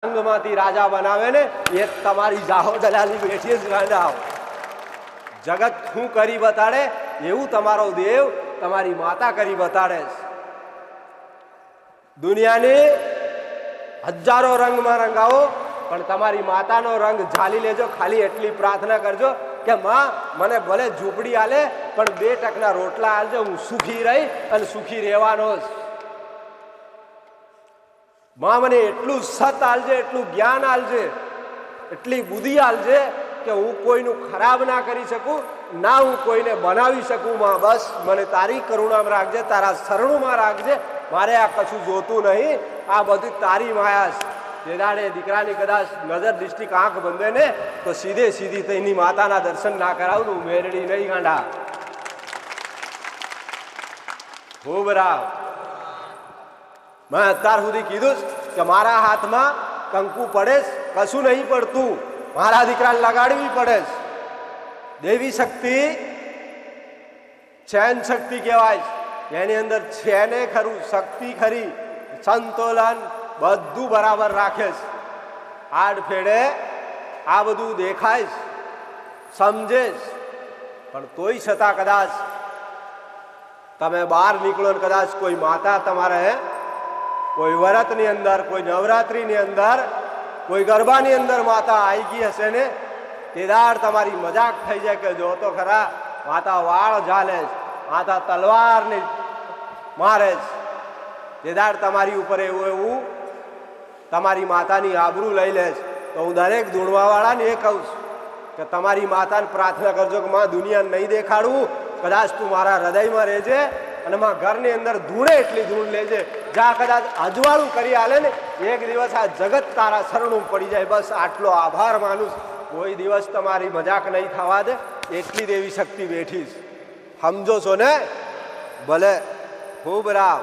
રંગમાંથી રાજા બનાવે ને એ તમારી જાહો દલાલી બેઠી જ ગાંડા જગત શું કરી બતાડે એવું તમારો દેવ તમારી માતા કરી બતાડે. દુનિયાને હજારો રંગમાં રંગાવો પણ તમારી માતાનો રંગ ઝાલી લેજો. ખાલી એટલી પ્રાર્થના કરજો કે માં મને ભલે ઝૂંપડી આલે પણ 2 ટકના રોટલા આલજો, હું સુખી રહી અને સુખી રહેવાનો. માં મને એટલું સત આલજે, એટલું જ્ઞાન આલજે, એટલી બુદ્ધિ આલજે કે હું કોઈનું ખરાબ ના કરી શકું, ના હું કોઈને બનાવી શકું. માં બસ મને તારી કરુણામાં રાખજે, તારા શરણુમાં રાખજે. મારે આ કશું જોતું નહીં, આ બધી તારી માયા છે. જે દાડે દીકરાની કદાચ નજર દૃષ્ટિ આંખ બંધે ને તો સીધે સીધી તેની માતાના દર્શન ના કરાવું, મેરડી નહીં ગાંડા. ખૂબ રાવ. મેં અત્યાર સુધી કીધું કે મારા હાથમાં કંકુ પડે કશું નહીં પડતું, મારા દીકરાને લગાડવી પડે. દેવી શક્તિ ચૈન શક્તિ કહેવાય. એની અંદર છે ને ખરું, શક્તિ ખરી, સંતુલન બધું બરાબર રાખે છે. આડ ફેડે આ બધું દેખાય સમજે પણ તોય છતાં કદાચ તમે બહાર નીકળો ને કદાચ કોઈ માતા તમારે કોઈ વ્રતની અંદર, કોઈ નવરાત્રિની અંદર, કોઈ ગરબાની અંદર માતા આવી ગઈ હશે ને તે દાડ તમારી મજાક થઈ જાય કે જો તો ખરા માતા વાળ ઝાલે, માતા તલવારની મારે. તે દાડ તમારી ઉપર એવું તમારી માતાની આબરૂ લઈ લે. તો હું દરેક ધૂણવાવાળાને એ કહું છું કે તમારી માતાને પ્રાર્થના કરજો કે માં દુનિયા નહીં દેખાડવું, કદાચ તું મારા હૃદયમાં રહેજે અને માં ઘરની અંદર ધૂણે એટલી ધૂણ લેજે જ્યાં કદાચ અજવાળું કરી આલે ને એક દિવસ આ જગત તારા શરણું પડી જાય. બસ આટલો આભાર માનું. કોઈ દિવસ તમારી મજાક નહીં થવા દે, એટલી દેવી શક્તિ બેઠી છે. સમજો છો ને? ભલે. ખૂબ રાવ.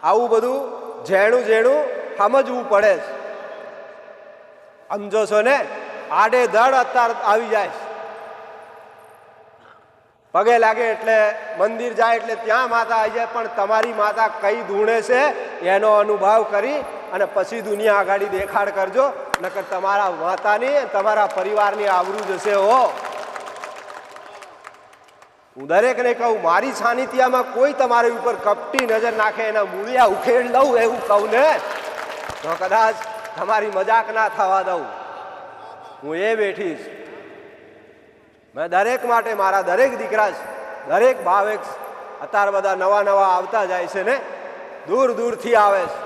આવું બધું ઝેણું ઝેણું સમજવું પડે. સમજો છો ને? આડે ધડ અત્યારે આવી જાય. પગે લાગે એટલે મંદિર જાય એટલે ત્યાં માતા આવી જાય, પણ તમારી માતા કઈ ધૂણે છે એનો અનુભવ કરી અને પછી દુનિયા આગળ દેખાડ કરજો, નકર તમારા માતાની તમારા પરિવારની આવરું જશે. હો, હું દરેકને કહું મારી સાનિધ્યમાં કોઈ તમારી ઉપર કપટી નજર નાખે એના મૂળિયા ઉખેડ લઉં એવું કહું ને તો કદાચ તમારી મજાક ના થવા દઉં. હું એ બેઠીશ. મેં દરેક માટે મારા દરેક દીકરા છે, દરેક ભાવેક અત્યારે બધા નવા નવા આવતા જાય છે ને, દૂર દૂરથી આવે છે.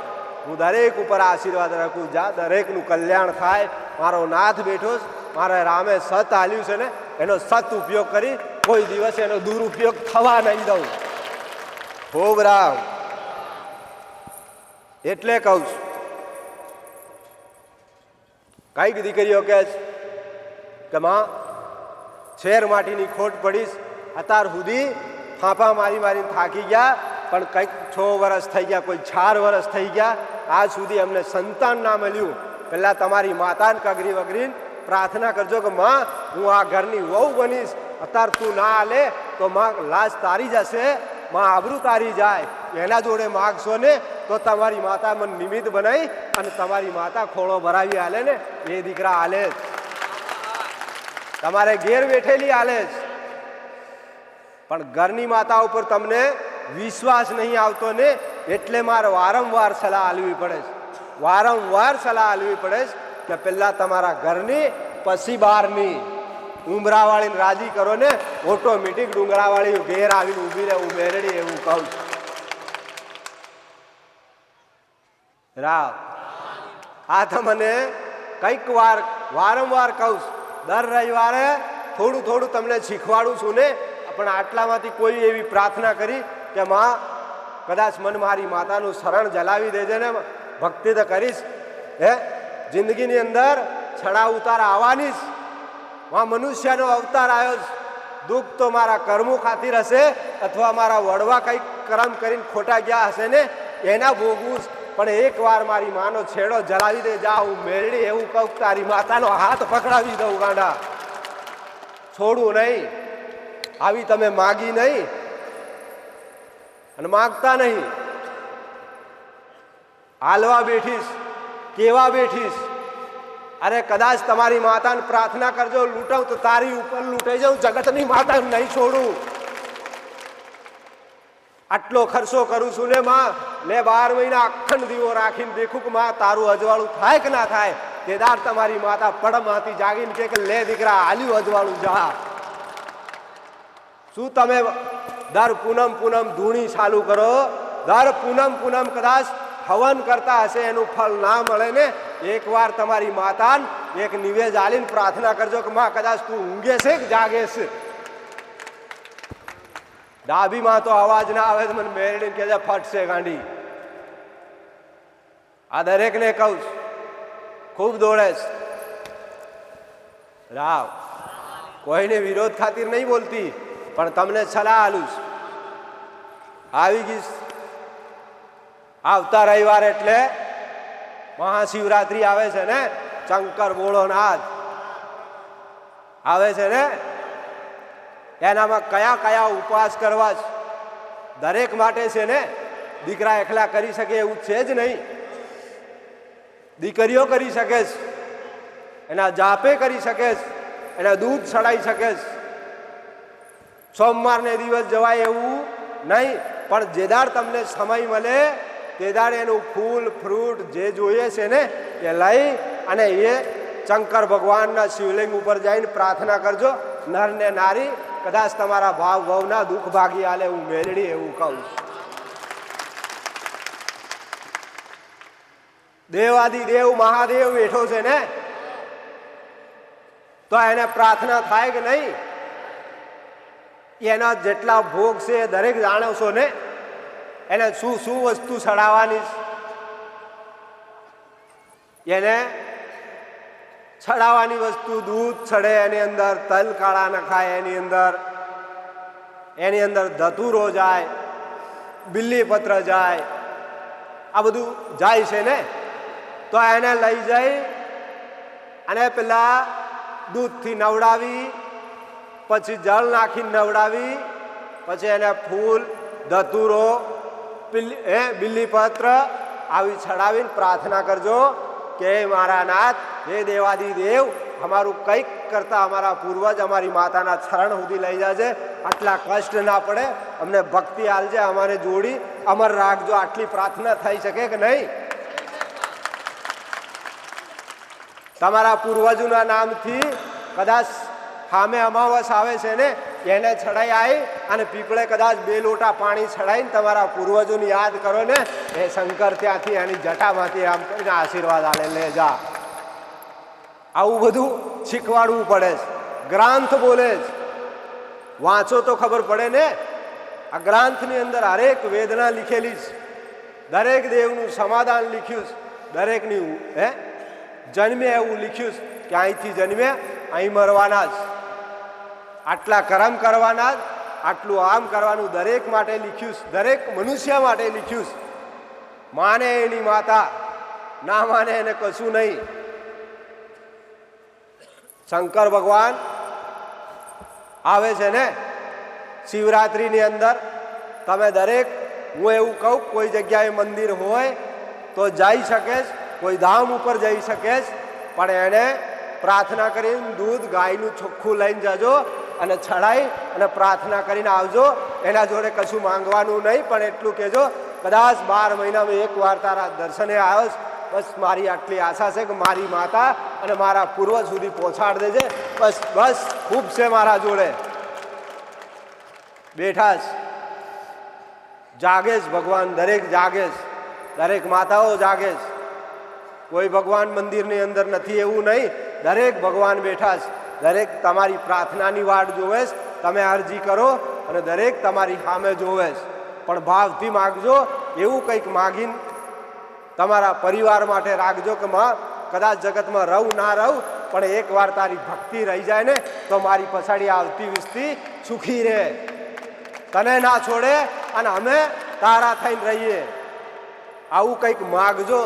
હું દરેક ઉપર આશીર્વાદ રાખું, જા દરેકનું કલ્યાણ થાય. મારો નાથ બેઠો છે, મારા રામે સત આલ્યું છે ને એનો સત ઉપયોગ કરી કોઈ દિવસ એનો દુરુપયોગ થવા નહીં દઉં. ખૂબ રાવ. એટલે કહું છું કઈક દીકરીઓ કહે છે કે માં શેર માટીની ખોટ પડીશ, અત્યાર સુધી ફાંફા મારી મારીને થાકી ગયા, પણ કંઈક 6 વર્ષ થઈ ગયા, કોઈ 4 વર્ષ થઈ ગયા, આજ સુધી અમને સંતાન ના મળ્યું. પહેલાં તમારી માતાને કગરી વગરીને પ્રાર્થના કરજો કે માં હું આ ઘરની વહુ બનીશ. અત્યારે તું ના આલે તો માં લાજ તારી જશે, માં આબરૂ તારી જાય. એના જોડે માગશો ને તો તમારી માતા મને નિમિત્ત બનાવી અને તમારી માતા ખોળો ભરાવી આલે ને એ દીકરા આલે જ. તમારે ઘેર બેઠેલી આલે જ. પણ ઘરની માતા ઉપર તમને વિશ્વાસ નહીં આવતો ને એટલે મારે વારંવાર સલાહ આલવી પડે છે. વારંવાર સલાહ આલવી પડે છે કે પહેલાં તમારા ઘરની પછી બહારની. ઉમરાવાળીને રાજી કરો ને ઓટોમેટિક ડુંગરાવાળી ઘેર આવીને ઊભી રહે. હું મેરડી એવું કહું છું. રાવ. આ તમને કંઈક વારંવાર કહું છું. દર રવિવારે થોડું થોડું તમને શીખવાડું છું ને, પણ આટલામાંથી કોઈ એવી પ્રાર્થના કરી કે માં કદાચ મને મારી માતાનું શરણ જલાવી દેજે ને, ભક્તિ તો કરીશ. હે, જિંદગીની અંદર છડા ઉતાર આવવાની જ. માં મનુષ્યનો અવતાર આવ્યો છે. દુઃખ તો મારા કર્મો ખાतिर હશે અથવા મારા વડવા કંઈક કર્મ કરીને ખોટા ગયા હશે ને એના ભોગવું. પણ એકવાર મારી માનો છેડો જલાવી દે, જા હું મેરડી એવું કહું તારી માતાનો હાથ પકડાવી દઉં ગાંડા. છોડું નહીં. આવી તમે માગી નહીં અને માગતા નહીં. હાલવા બેઠીશ કેવા બેઠીશ. અરે કદાચ તમારી માતાને પ્રાર્થના કરજો, લૂંટાવ તો તારી ઉપર લૂંટાઈ જાઉં, જગતની માતાને નહીં છોડું. આટલો ખર્ચો કરું છું ને માં, લે 12 મહિના અખંડ દીવો રાખીને દેખું કે માં તારું અજવાળું થાય કે ના થાય. કેદાર તમારી માતા પડમાંથી જાગીને કે લે દીકરા આલ્યું અજવાળું જા. શું તમે દર પૂનમ પૂનમ ધૂણી ચાલુ કરો? દર પૂનમ પૂનમ કદાચ હવન કરતા હશે, એનું ફળ ના મળે ને, એકવાર તમારી માતાને એક નિવેદ આલીને પ્રાર્થના કરજો કે માં કદાચ તું ઊંઘે છે કે જાગે છે. ડાબીમાં તો અવાજ ના આવે તો મને મેરડીને કહેજે ફટશે ગાંડી. આ દરેકને કહું છું, ખૂબ દોડે છે રાવ, કોઈને વિરોધ ખાतिर નહીં બોલતી, પણ તમને સલાહ આલું છું. આવી ગઈ આવતા રવિવાર એટલે મહાશિવરાત્રી આવે છે ને, શંકર ભોળોનાથ આવે છે ને, એનામાં કયા કયા ઉપવાસ કરવા છે દરેક માટે છે ને. દીકરા એકલા કરી શકે એવું છે જ નહીં, દીકરીઓ કરી શકે છે, એના જાપે કરી શકે છે, એના દૂધ ચડાઈ શકે છે. સોમવારને દિવસ જવાય એવું નહીં, પણ જેદાર તમને સમય મળે તેદાર એનું ફૂલ ફ્રૂટ જે જોઈએ છે ને એ લઈ અને એ શંકર ભગવાનના શિવલિંગ ઉપર જઈને પ્રાર્થના કરજો. નર ને નારી કદાચ તમારા ભાવ ભાવના દુઃખ ભાગી આલે હું મેળડી એવું કહું છું. દેવાદી દેવ મહાદેવ બેઠો છે ને, તો એને પ્રાર્થના થાય કે નહીં? એના જેટલા ભોગ છે દરેક જાણો છો ને, એને શું શું વસ્તુ ચડાવવાની? એને ચડાવવાની વસ્તુ દૂધ ચડે, એની અંદર તલ કાળા નખાય, એની અંદર ધતુરો જાય, બિલ્લીપત્ર જાય, આ બધું જાય છે ને. તો એને લઈ જઈ અને પેલા દૂધથી નવડાવી, પછી જળ નાખીને નવડાવી, પછી એને ફૂલ ધતુરો બિલ્લીપત્ર આવી ચડાવીને પ્રાર્થના કરજો કે મારા નાથ, હે દેવાદી દેવ, અમારું કંઈક કરતા અમારા પૂર્વજ અમારી માતાના ચરણ સુધી લઈ જાજે, આટલા કષ્ટ ના પડે, અમને ભક્તિ આલજે, અમારે જોડી અમર રાખજો. આટલી પ્રાર્થના થઈ શકે કે નહીં? તમારા પૂર્વજોના નામથી કદાચ સામે અમાવસ આવે છે ને, એને ચડાઈ આવી અને પીપળે કદાચ 2 લોટા પાણી ચડાવીને તમારા પૂર્વજોને યાદ કરો ને, એ શંકર ત્યાંથી એની જટામાંથી આમ કરીને આશીર્વાદ આલે લે જા. આવું બધું શીખવાડવું પડે છે. ગ્રંથ બોલે છે, વાંચો તો ખબર પડે ને. આ ગ્રંથની અંદર હરેક વેદના લીખેલી છે, દરેક દેવનું સમાધાન લખ્યું છે, દરેકની જન્મે એવું લખ્યું છે કે અહીંથી જન્મે અહીં મરવાના જ, આટલા કર્મ કરવાના જ, આટલું આમ કરવાનું દરેક માટે લખ્યું છે, દરેક મનુષ્ય માટે લખ્યું છે. માને એની માતા, ના માને એને કશું નહીં. શંકર ભગવાન આવે છે ને શિવરાત્રિની અંદર, તમે દરેક, હું એવું કહું, કોઈ જગ્યાએ મંદિર હોય તો જઈ શકે, કોઈ ધામ ઉપર જઈ શકે, પણ એને પ્રાર્થના કરીને દૂધ ગાયનું ચોખ્ખું લઈને જજો અને ચડાઈ અને પ્રાર્થના કરીને આવજો. એના જોડે કશું માંગવાનું નહીં, પણ એટલું કહેજો કદાચ 12 મહિનામાં એકવાર તારા દર્શને આવ્યો, બસ મારી આટલી આશા છે કે મારી માતા અને મારા પૂર્વજ સુધી પહોંચાડ દેજે. બસ બસ ખૂબ છે મારા જોડે. બેઠા જ જાગે જ ભગવાન, દરેક જાગે જ, દરેક માતાઓ જાગે જ. કોઈ ભગવાન મંદિરની અંદર નથી એવું નહીં, દરેક ભગવાન બેઠા છે, દરેક તમારી પ્રાર્થનાની વાટ જોવે છે. તમે અરજી કરો અને દરેક તમારી સામે જોવે છે, પણ ભાવથી માગજો. એવું કંઈક માગીને તમારા પરિવાર માટે રાખજો કે માં કદાચ જગતમાં રહું ના રહું, પણ એકવાર તારી ભક્તિ રહી જાય ને તો મારી પછાડી આવતી વિસ્તી સુખી રહે, તને ના છોડે અને અમે તારા થઈને રહીએ. આવું કંઈક માગજો.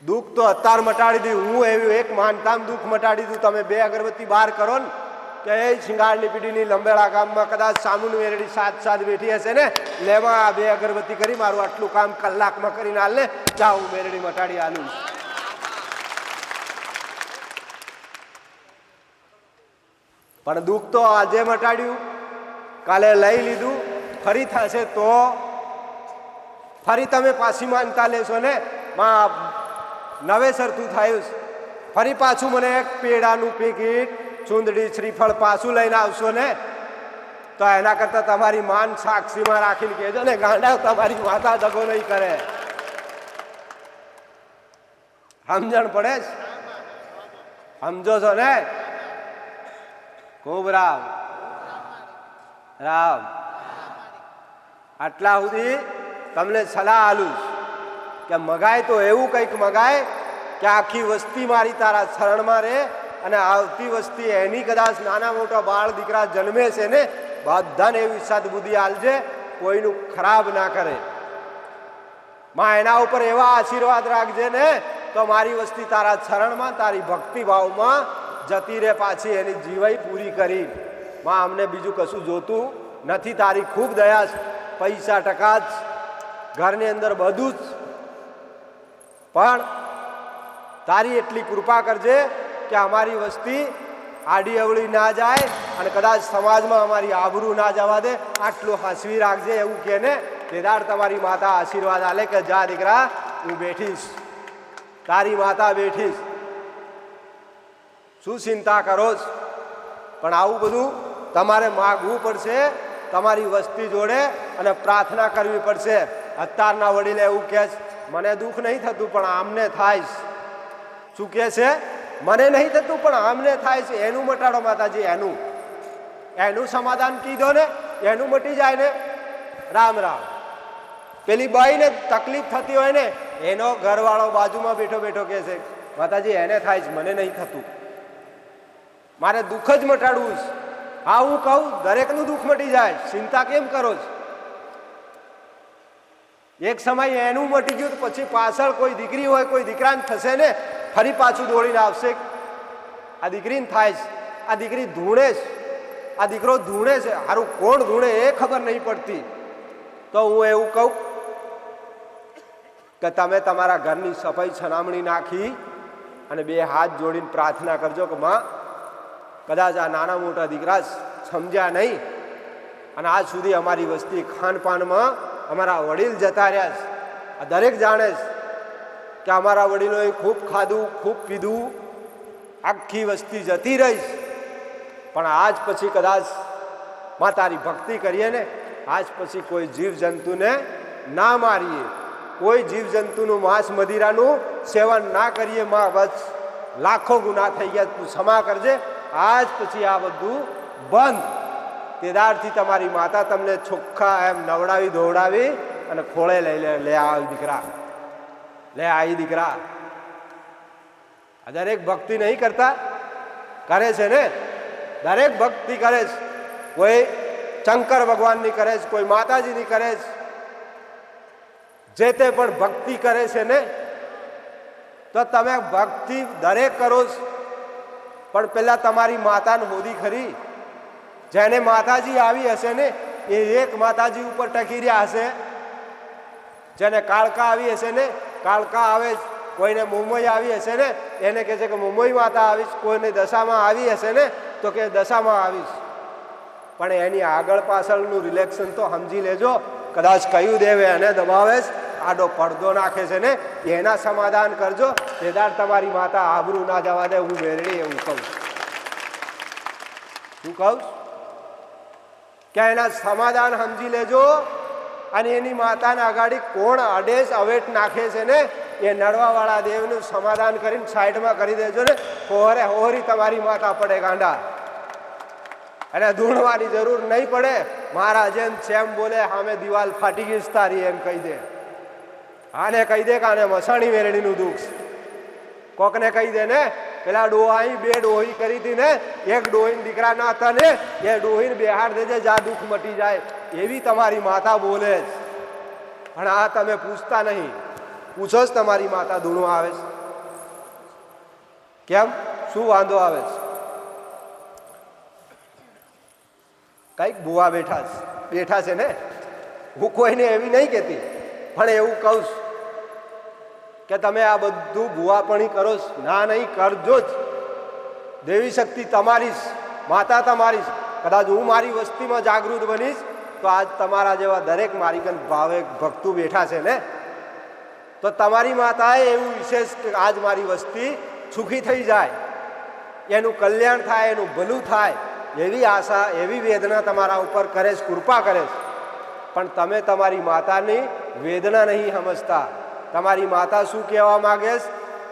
દુઃખ તો અત્યાર મટાડી દીધું, હું એવું એક માનતામ દુઃખ મટાડી દીધું. તમે 2 અગરબત્તી બહાર કરો ને કે એ શિંગાળની પીઢીની લંબેડા ગામમાં કદાચ સામુની મેરડી સાત બેઠી હશે ને, લેવા આ 2 અગરબત્તી કરી મારું આટલું કામ કલાકમાં કરીને હાલ ને, જાઉં મેરડી મટાડી આલું. પણ દુઃખ તો આજે મટાડ્યું, કાલે લઈ લીધું, ફરી થશે તો ફરી તમે પાછી માનતા લેશો ને, માં નવેસરતું થયું, ફરી પાછું મને એક પેડાનું પેકેટ, ચૂંદડી, શ્રીફળ પાછું લઈને આવશો ને, તો એના કરતા તમારી માન સાક્ષીમાં રાખીને કહેજો ને, ગાંડા તમારી માતા દગો નહીં કરે. સમજણ પડે છે? સમજો છો ને? ખૂબ રામ રામ. આટલા સુધી તમને સલાહ આલું કે મગાય તો એવું કંઈક મગાય કે આખી વસ્તી મારી તારા શરણમાં રહે, અને આવતી વસ્તી એની કદાચ નાના મોટા બાળ દીકરા જન્મે છે ને, બધાને એવી સદબુદ્ધિ આલજે, કોઈનું ખરાબ ના કરે. માં એના ઉપર એવા આશીર્વાદ રાખજે ને, તો મારી વસ્તી તારા શરણમાં, તારી ભક્તિભાવમાં જતી રહે, પાછી એની જીવાઈ પૂરી કરી. માં અમને બીજું કશું જોતું નથી, તારી ખૂબ દયા છે. પૈસા ટકા જ ઘરની અંદર બધું જ, પણ તારી એટલી કૃપા કરજે કે અમારી વસ્તી આડી અવળી ના જાય, અને કદાચ સમાજમાં અમારી આબરૂ ના જવા દે, આટલું હસવી રાખજે. એવું કે ને તેદાર તમારી માતા આશીર્વાદ આલે કે જા દીકરા હું બેઠીશ, તારી માતા બેઠીશ, શું ચિંતા કરો છો? પણ આવું બધું તમારે માગવું પડશે તમારી વસ્તી જોડે, અને પ્રાર્થના કરવી પડશે. અત્યારના વડીલે એવું કહે છે, મને દુઃખ નહીં થતું પણ આમને થાય. શું કહે છે? મને નહીં થતું પણ આમને થાય છે. એનું મટાડો માતાજી, એનું સમાધાન કીધો ને, એનું મટી જાય ને. રામ રામ. પેલી બાઈને તકલીફ થતી હોય ને, એનો ઘરવાળો બાજુમાં બેઠો બેઠો કહે છે, માતાજી એને થાય છે, મને નહીં થતું, મારે દુઃખ જ મટાડવું છે. હા હું કહું, દરેકનું દુઃખ મટી જાય, ચિંતા કેમ કરો છો? એક સમય એનું મટી ગયું, પછી પાછળ કોઈ દીકરી હોય, કોઈ દીકરાને થશે ને, ફરી પાછું દોડીને આવશે, આ દીકરીને થાય છે, આ દીકરી ધૂણે છે, આ દીકરો ધૂણે છે. સારું કોણ ધૂણે એ ખબર નહીં પડતી. તો હું એવું કહું કે તમે તમારા ઘરની સફાઈ છનામણી નાખી અને 2 હાથ જોડીને પ્રાર્થના કરજો કે માં, કદાચ આ નાના મોટા દીકરા સમજ્યા નહીં, અને આજ સુધી અમારી વસ્તી ખાનપાનમાં અમારા વડીલ જતા રહ્યા છે. આ દરેક જાણે છે કે અમારા વડીલોએ ખૂબ ખાધું, ખૂબ પીધું, આખી વસ્તી જતી રહી, પણ આજ પછી કદાચ માં તારી ભક્તિ કરીએ ને, આજ પછી કોઈ જીવજંતુને ના મારીએ, કોઈ જીવજંતુનું માંસ મદિરાનું સેવન ના કરીએ. માં બસ લાખો ગુના થઈ ગયા, તું ક્ષમા કરજે. આજ પછી આ બધું બંધ. તેદારથી તમારી માતા તમને ચોખ્ખા એમ નવડાવી ધોવડાવી અને ખોળે લે આવી દીકરા, લે આવી દીકરા. આ દરેક ભક્તિ નહીં કરતા? કરે છે ને, દરેક ભક્તિ કરે છે. કોઈ શંકર ભગવાનની કરે છે, કોઈ માતાજીની કરે છે, જે તે પણ ભક્તિ કરે છે ને. તો તમે ભક્તિ દરેક કરો છો, પણ પેલા તમારી માતાને હોદી ખરી. જેને માતાજી આવી હશે ને, એ એક માતાજી ઉપર ટકી રહ્યા હશે. જેને કાળકા આવી હશે ને, કાળકા આવે. કોઈને મુંબઈ આવી હશે ને, એને કહે છે કે મુંબઈ માતા આવીશ. કોઈને દશામાં આવી હશે ને, તો કે દશામાં આવીશ. પણ એની આગળ પાછળનું રિલેક્શન તો સમજી લેજો. કદાચ કયું દેવ એને દબાવે, આડો પડદો નાખે છે ને, એના સમાધાન કરજો. તેદાર તમારી માતા આબરૂ ના જવા દે. હું મેરડી એવું કહું. શું કહું કે એના સમાધાન સમજી લેજો. અને એની માતાના આગાડી કોણ અડેસ અવેટ નાખે છે ને, એ નડવાવાળા દેવનું સમાધાન કરીને સાઈડમાં કરી દેજો ને. હોરે હોરી તમારી માતા પડે ગાંડા, અને ધૂણવાની જરૂર નહીં પડે. મારા જેમ સેમ બોલે સામે દિવાલ ફાટી ગઈ તારી એમ કહી દે. આને કહી દે કે આને મસાણી મેરડીનું દુઃખ. કોકને કહી દે ને, પેલા ડોહાઈ 2 ડોહી કરી હતી ને, એક ડોહીને દીકરા ના હતા ને, એ ડોહીને બેહાર દેજે, જા દુઃખ મટી જાય. એવી તમારી માતા બોલે જ. પણ આ તમે પૂછતા નહીં. પૂછો જ તમારી માતા ધૂણું આવે છે કેમ, શું વાંધો આવે છે? કંઈક બુવા બેઠા છે ને, હું કોઈને એવી નહીં કહેતી, પણ એવું કહું છું કે તમે આ બધું બુવાપણી કરો છો. ના, નહીં, કરજો જ. દેવી શક્તિ તમારી જ, માતા તમારી જ. કદાચ હું મારી વસ્તીમાં જાગૃત બનીશ તો આજ તમારા જેવા દરેક મારી કન ભાવે ભક્તો બેઠા છે ને, તો તમારી માતાએ એવું વિશેષ કે આજ મારી વસ્તી સુખી થઈ જાય, એનું કલ્યાણ થાય, એનું ભલું થાય, એવી આશા, એવી વેદના તમારા ઉપર કરે છે, કૃપા કરે છે. પણ તમે તમારી માતાની વેદના નહીં સમજતા. તમારી માતા શું કહેવા માગે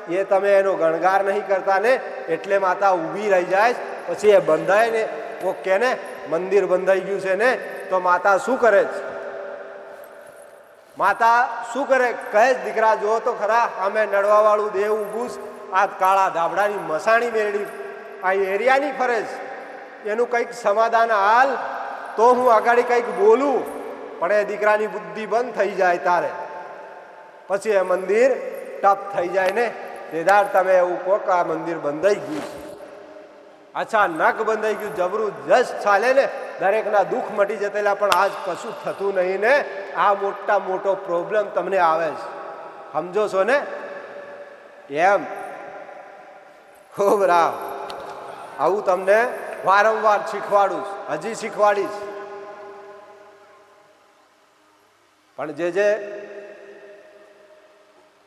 છે એ તમે એનો ગણગાર નહીં કરતા ને, એટલે માતા ઊભી રહી જાય. પછી એ બંધાય ને, ઓકે ને, મંદિર બંધાઈ ગયું છે ને, તો માતા શું કરે છે? માતા શું કરે? કહે જ, દીકરા જો તો ખરા, અમે નડવાવાળું દેવ ઊભું, આ કાળા ધાબડાની મસાણી મેળવી આ એરિયાની ફરજ, એનું કંઈક સમાધાન હાલ તો હું આગળ કંઈક બોલું. પણ એ દીકરાની બુદ્ધિ બંધ થઈ જાય તારે પછી એ મંદિર ટપ થઈ જાય ને, તેદાર તમે એવું કહો કે આ મંદિર બંધાઈ ગયું છે. અચાનક બંધાઈ ગયું, જબરજસ્ત ચાલે ને, દરેકના દુઃખ મટી જતેલા, પણ આજ કશું થતું નહીં ને. આ મોટો પ્રોબ્લેમ તમને આવે છે, સમજો છો ને? એમ ખૂબ રામ, આવું તમને વારંવાર શીખવાડું, હજી શીખવાડીશ. પણ જે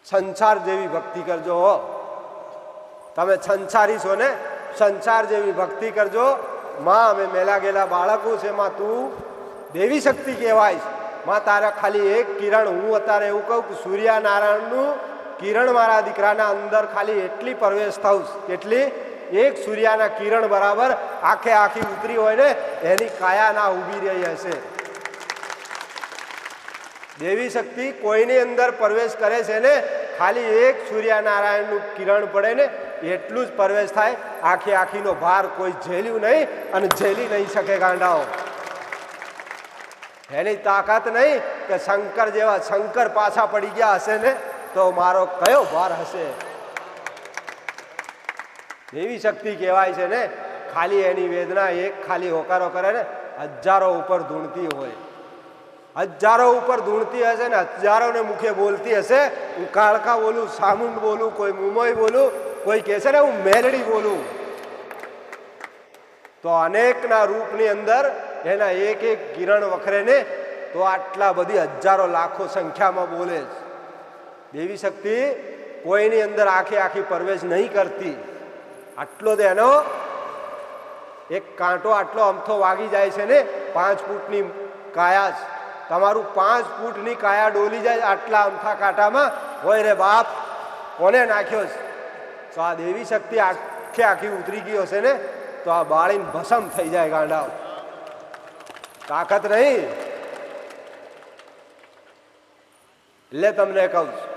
સંસાર જેવી ભક્તિ કરજો હો. તમે સંસારી છો ને, સંસાર જેવી ભક્તિ કરજો. માં, અમે મેલા ગયેલા બાળકો છે, માં તું દેવી શક્તિ કહેવાય. માં તારા ખાલી એક કિરણ, હું અત્યારે એવું કહું કે સૂર્યનારાયણનું કિરણ મારા દીકરાના અંદર ખાલી એટલી પ્રવેશ થવું, કેટલી? એક સૂર્યના કિરણ બરાબર આખે આખી ઉતરી હોય ને, એની કાયા ના ઊભી રહી હશે. દેવી શક્તિ કોઈની અંદર પ્રવેશ કરે છે ને, ખાલી એક સૂર્યનારાયણનું કિરણ પડે ને, એટલું જ પ્રવેશ થાય. આખી આખીનો ભાર કોઈ ઝેલ્યું નહીં અને ઝેલી નહીં શકે ગાંડાઓ. એની તાકાત નહીં કે શંકર જેવા શંકર પાછા પડી ગયા હશે ને, તો મારો કયો ભાર હશે? દેવી શક્તિ કહેવાય છે ને, ખાલી એની વેદના એક ખાલી હોકારો કરે ને, હજારો ઉપર ધૂણતી હોય, હજારો ઉપર ધૂણતી હશે ને, હજારોને મુખે બોલતી હશે. હું કાળકા બોલું, સામુંડ બોલું, કોઈ મુંબઈ બોલું, કોઈ કહે છે ને હું મેલડી બોલું, તો અનેકના રૂપની અંદર એના એક એક કિરણ વખરે ને, તો આટલા બધી હજારો લાખો સંખ્યામાં બોલે છે. દેવી શક્તિ કોઈની અંદર આખે આખી પ્રવેશ નહીં કરતી. આટલો જ એનો એક કાંટો આટલો અમથો વાગી જાય છે ને, 5 ફૂટની કાયા છે, તમારું 5 ફૂટની કાયા ડોલી જાય આટલા અમથા કાંટામાં હોય રે બાપ, કોને નાખ્યો છે? તો આ દેવી શક્તિ આખે આખી ઉતરી ગઈ હશે ને, તો આ બાળીને ભસમ થઈ જાય ગાંડાઓ. તાકાત નહીં. એટલે તમને કહું છું,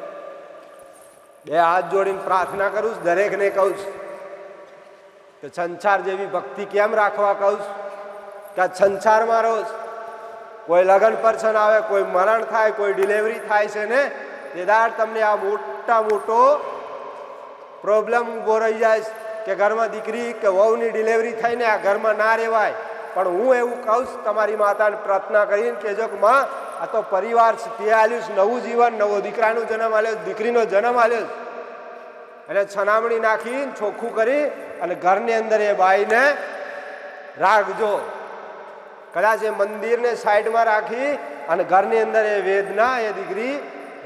બે હાથ જોડીને પ્રાર્થના કરું છું, દરેકને કહું છું કે સંસાર જેવી ભક્તિ કેમ રાખવા કહું છું કે આ સંસારમાં રહો છો. કોઈ લગ્ન પ્રસંગ આવે, કોઈ મરણ થાય, કોઈ ડિલિવરી થાય છે ને, તેદાર તમને આ મોટો પ્રોબ્લેમ ઊભો રહી જાય કે ઘરમાં દીકરી કે વહુની ડિલિવરી થઈને આ ઘરમાં ના રહેવાય. પણ હું એવું કહું છું, તમારી માતાને પ્રાર્થના કરીને કહેજો કે માં, આ તો પરિવાર તે આલ્યું છે, નવું જીવન, નવો દીકરાનો જન્મ આલ્યો, દીકરીનો જન્મ આલ્યો, અને છનામણી નાખીને ચોખ્ખું કરી અને ઘરની અંદર એ બાઈને રાખજો. કદાચ એ મંદિરને સાઈડમાં રાખી અને ઘરની અંદર એ વેદના એ દીકરી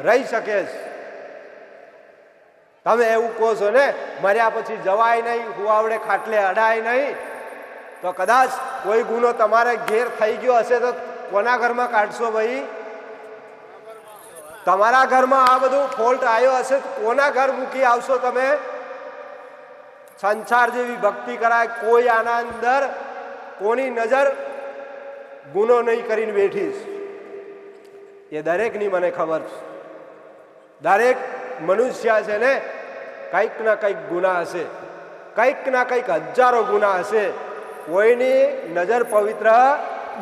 રહી શકે છે. તમે એવું કહો છો ને, મર્યા પછી જવાય નહીં, હુવાવડે ખાટલે અડાય નહીં, તો કદાચ કોઈ ગુનો તમારે ઘેર થઈ ગયો હશે તો કોના ઘરમાં કાઢશો ભાઈ? તમારા ઘરમાં આ બધું ફોલ્ટ આવ્યો હશે તો કોના ઘર મૂકી આવશો તમે? સંસાર જેવી ભક્તિ કરાય, કોઈ આના અંદર કોની નજર ગુનો નહીં કરીને બેઠીશ, એ દરેકની મને ખબર છે. દરેક મનુષ્ય છે ને, કંઈક ના કંઈક ગુના હશે, કંઈક ના કંઈક હજારો ગુના હશે. કોઈની નજર પવિત્ર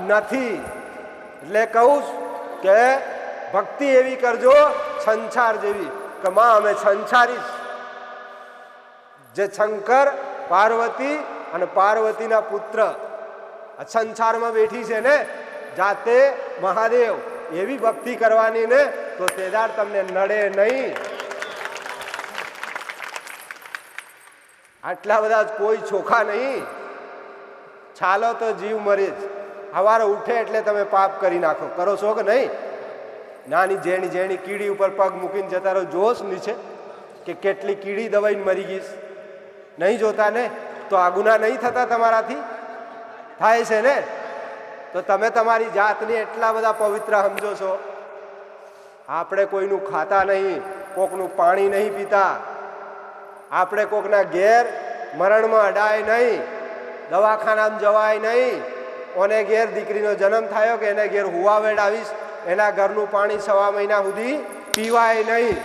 નથી. એટલે કહું કે ભક્તિ એવી કરજો સંસાર જેવી કે માં અમે સંસારી, જે શંકર પાર્વતી અને પાર્વતીના પુત્ર સંસારમાં બેઠી છે ને જાતે મહાદેવ એવી ભક્તિ કરવાની ને તો તેદાર તમને નડે નહીં. આટલા બધા કોઈ ચોખા નહીં. ચાલો તો જીવ મરે જ. સવારે ઉઠે એટલે તમે પાપ કરી નાખો. કરો છો કે નહીં? નાની જેણી જેણી કીડી ઉપર પગ મૂકીને જતા રહો. જોશ નીચે કે કેટલી કીડી દબાઈને મરી ગઈશ? નહીં જોતા ને? તો આ ગુના નહીં થતા તમારાથી? થાય છે ને? તો તમે તમારી જાતને એટલા બધા પવિત્ર સમજો છો. આપણે કોઈનું ખાતા નહીં, કોકનું પાણી નહીં પીતા, આપણે કોકના ઘેર મરણમાં અડાય નહીં, દવાખાનામાં જવાય નહીં, ઓને ઘેર દીકરીનો જન્મ થયો કે એને ઘેર હુવા વેડાવીશ, એના ઘરનું પાણી 6 મહિના સુધી પીવાય નહીં.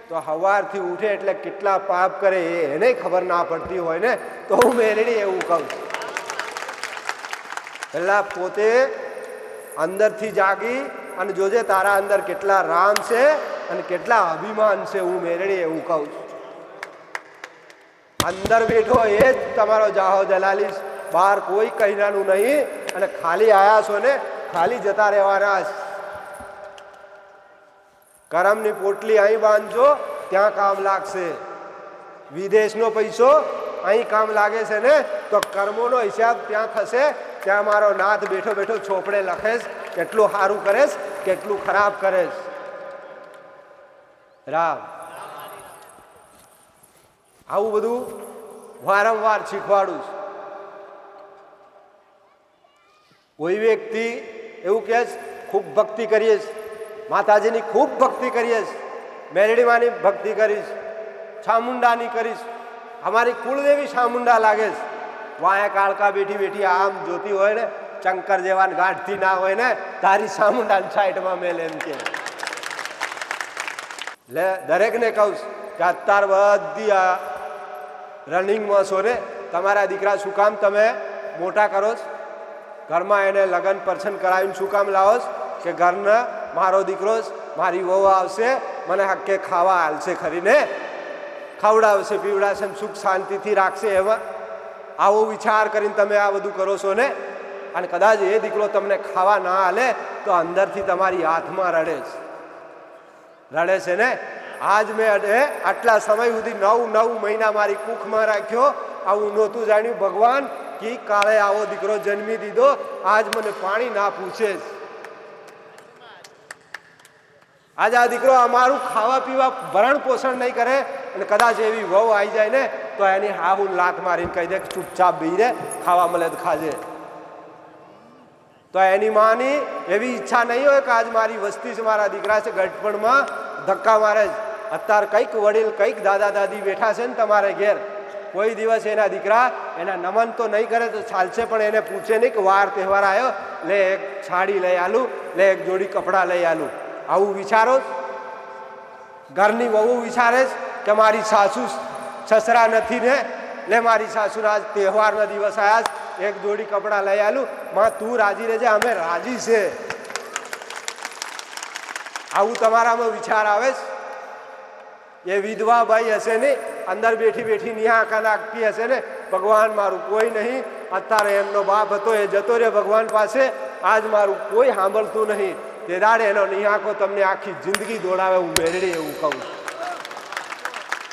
તો સવારથી ઉઠે એટલે કેટલા પાપ કરે એને ખબર ના પડતી હોય ને. તો હું મેલડી એવું કહું છું, પેલા પોતે અંદરથી જાગી અને જોજે તારા અંદર કેટલા રામ છે અને કેટલા અભિમાન છે. હું મેલડી એવું કહું છું. અંદર બેઠો એ જ તમારો જાહો જલાલીશ, બહાર કોઈ કહીનાનું નહીં. અને ખાલી આયા છો ને ખાલી જતા રહેવાના. કરમની પોટલી અહીં બાંધજો, ત્યાં કામ લાગશે. વિદેશનો પૈસો અહીં કામ લાગે છે ને તો કર્મોનો હિસાબ ત્યાં થશે. ત્યાં મારો નાથ બેઠો બેઠો ચોપડે લખેશ, કેટલું સારું કરેશ, કેટલું ખરાબ કરેશ. રામ આવું બધું વારંવાર શીખવાડું છું. કોઈ વ્યક્તિ એવું કહે છે ખૂબ ભક્તિ કરીએ, માતાજીની ખૂબ ભક્તિ કરીએ, મેરડીમાંની ભક્તિ કરીશ, ચામુંડાની કરીશ, અમારી કુળદેવી ચામુંડા લાગે છે. વાયા કાળકા બેઠી બેઠી આમ જોતી હોય ને, ચંકર જેવા ગાંઠથી ના હોય ને, તારી ચામુંડાની સાઈડમાં મેલે એમ કે. એટલે દરેકને કહું કે અત્યારે બધી આ રનિંગમાં છો ને, તમારા દીકરા શું કામ તમે મોટા કરો છો? ઘરમાં એને લગ્ન પર્સન કરાવીને શું કામ લાવો છો? કે ઘરના મારો દીકરો મારી વહુ આવશે, મને હક્કે ખાવા હાલશે ખરીને, ખવડાવશે પીવડાવશે, સુખ શાંતિથી રાખશે. એમાં આવો વિચાર કરીને તમે આ બધું કરો છો ને. અને કદાચ એ દીકરો તમને ખાવા ના હાલે તો અંદરથી તમારી હાથમાં રડે છે ને. આજ મેં આટલા સમય સુધી 9 મહિના મારી કુખમાં રાખ્યો. આવું નહોતું જાણ્યું ભગવાન કે કાલે આવો દીકરો જન્મી દીધો. આજ મને પાણી ના પૂછે. આજ આ દીકરો અમારું ખાવા પીવા ભરણ પોષણ નહીં કરે અને કદાચ એવી વહુ આવી જાય ને તો એની હાહું લાત મારીને કહી દે કે ચૂપચાપ બેહી રહે, ખાવા મળે તો ખાજે. તો એની માની એવી ઈચ્છા નહીં હોય કે આજ મારી વસ્તી છે, મારા દીકરા છે, ગઢપણમાં ધક્કા મારે જ. અત્યારે કંઈક વડીલ કંઈક દાદા દાદી બેઠા છે ને તમારે ઘેર, કોઈ દિવસ એના દીકરા એના નમન તો નહીં કરે તો ચાલશે, પણ એને પૂછે નહીં કે વાર તહેવાર આવ્યો લે એક સાડી લઈ આલું, લે એક જોડી કપડાં લઈ આલું. આવું વિચારો. ઘરની વહુ વિચારે કે મારી સાસુ સસરા નથી ને, લે મારી સાસુના તહેવારના દિવસ આવ્યા, એક જોડી કપડાં લઈ આલું, માં તું રાજી રહેજે, અમે રાજી છે. આવું તમારામાં વિચાર આવે છે? એ વિધવા ભાઈ હશે ને, અંદર બેઠી બેઠી નિહાકા નાખતી હશે ને, ભગવાન મારું કોઈ નહીં. અત્યારે એમનો બાપ હતો એ જતો રહ્યો ભગવાન પાસે, આજ મારું કોઈ સાંભળતું નહીં. તે દાડે એનો નિહાકો તમને આખી જિંદગી દોડાવે. હું મેરડી એવું કહું.